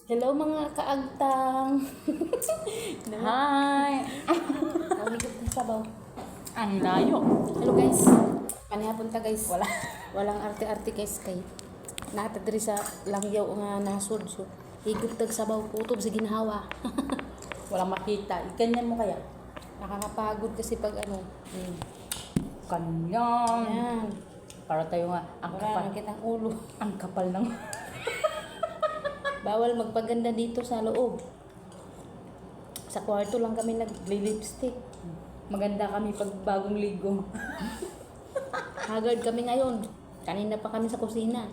Hello mga kaagtang. Hi! Namigod ng sabaw. Ang layo. Hello guys. Panihapon ta guys. Wala. Walang arte-arte guys kay. Natadiri sa langyaw nga nasod. So, higop tag sabaw kutob sa ginhawa. Walang makita. Ikanyan mo kaya? Nakakapagod kasi pag ano. Kanyang. Ayan. Para tayo nga, ang Wala kapal. nakita ang ulo. Ang kapal ng... Bawal magpaganda dito sa loob. Sa kwarto lang kami nag-lipstick. Maganda kami pag bagong ligo. Haggard kami ngayon. Kanina pa kami sa kusina.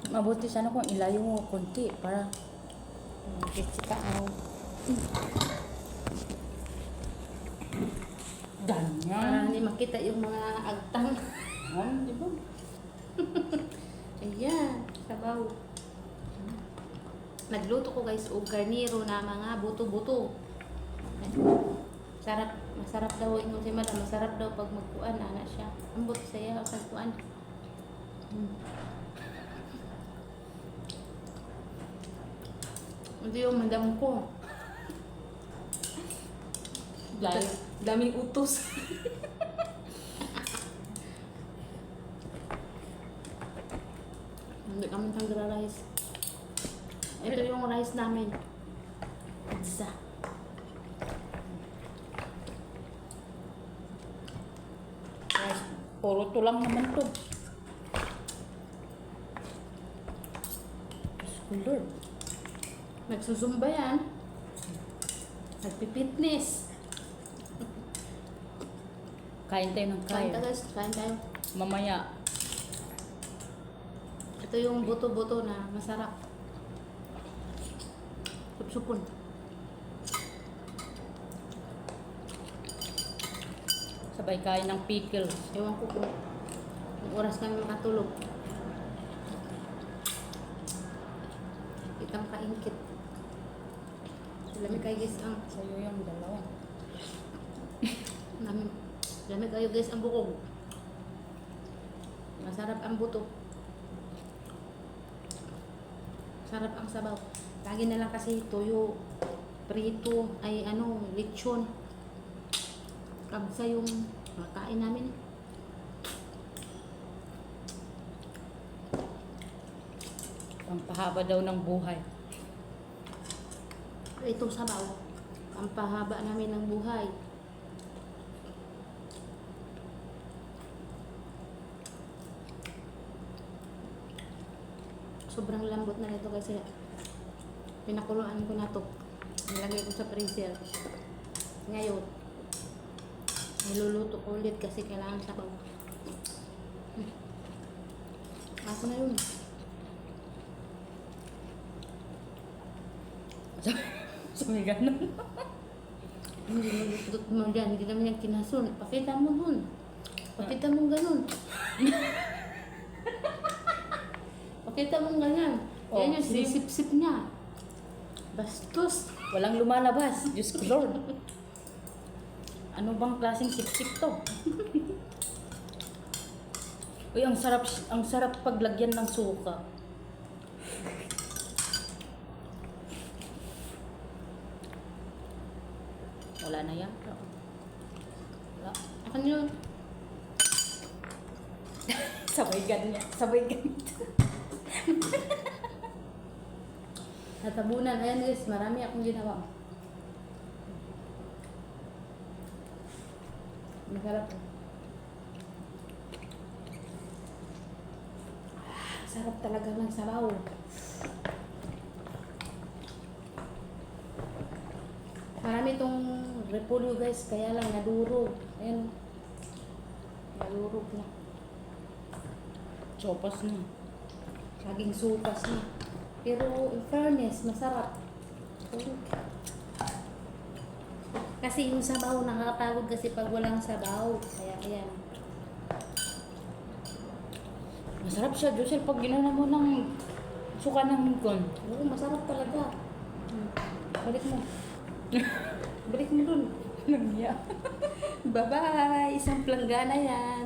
Mabuti sana kung ilayo mo konti para... Kitsika aw. Para Ganyan. hindi makita yung mga agtang. Di ba? Ayan, sabaw. Nagluto ko guys og garniro na mga buto-buto. Sarap, masarap daw ingon si madam, masarap daw pag magkuan ana siya. Ambot saya sa kuan. Hindi yung madam ko. Daming utos. Hindi kami tanggara rice. Ito yung rice namin. Pizza. Guys, puro tulang naman to. Diyos ko, Lord. Nagsusumba yan. Nagpipitness. Kain tayo ng Kain kain. tayo guys, kain tayo. Mamaya, Ito yung buto-buto na masarap. Supsupon. sabay kain ng pickles. Ewan ko kung oras kami makatulog. Kitang kaingkit. Lamig kayo guys ang Sa'yo yung dalawa. lamig kayo guys ang bukog. Masarap ang buto. Sarap ang sabaw. Lagi na lang kasi tuyo, prito, ay ano, lechon. Kabsa yung makain namin. Pampahaba daw ng buhay. Ito sabaw. Ang pahaba namin ng buhay. Sobrang lambot na nito kasi pinakuluan ko na to. Nilagay ko sa freezer. Ngayon, niluluto ko ulit kasi kailangan sabaw. Ako na yun. Sabi ganun. Hindi niluluto mo dyan. Hindi naman yung kinasun. Pakita mo dun. Pakita mo ganun. Pakita mo ganyan. Oh, Yan yung see? sinisip-sip niya. Bastos. Walang lumalabas. Diyos ko, Lord. Ano bang klaseng sip-sip to? Uy, ang sarap paglagyan ng suka. Wala na yan. Wala. Ako yun. Sabay ganyan. Sabay ganyan. Natabunan. Ayan guys, marami akong ginawa. Masarap. Sarap talaga ng sabaw. Marami itong repolyo guys, kaya lang nadurog. Ayan. Nadurog na. Sopas na. Laging supas na. Pero in fairness, masarap. Kasi yung sabaw, nakakapagod kasi pag walang sabaw. Kaya ayan. Masarap siya, Josel, pag ginana mo ng suka ng hingkon. Oo, masarap talaga. Balik mo. Balik mo dun. Nagya. Bye-bye! Isang planggana yan.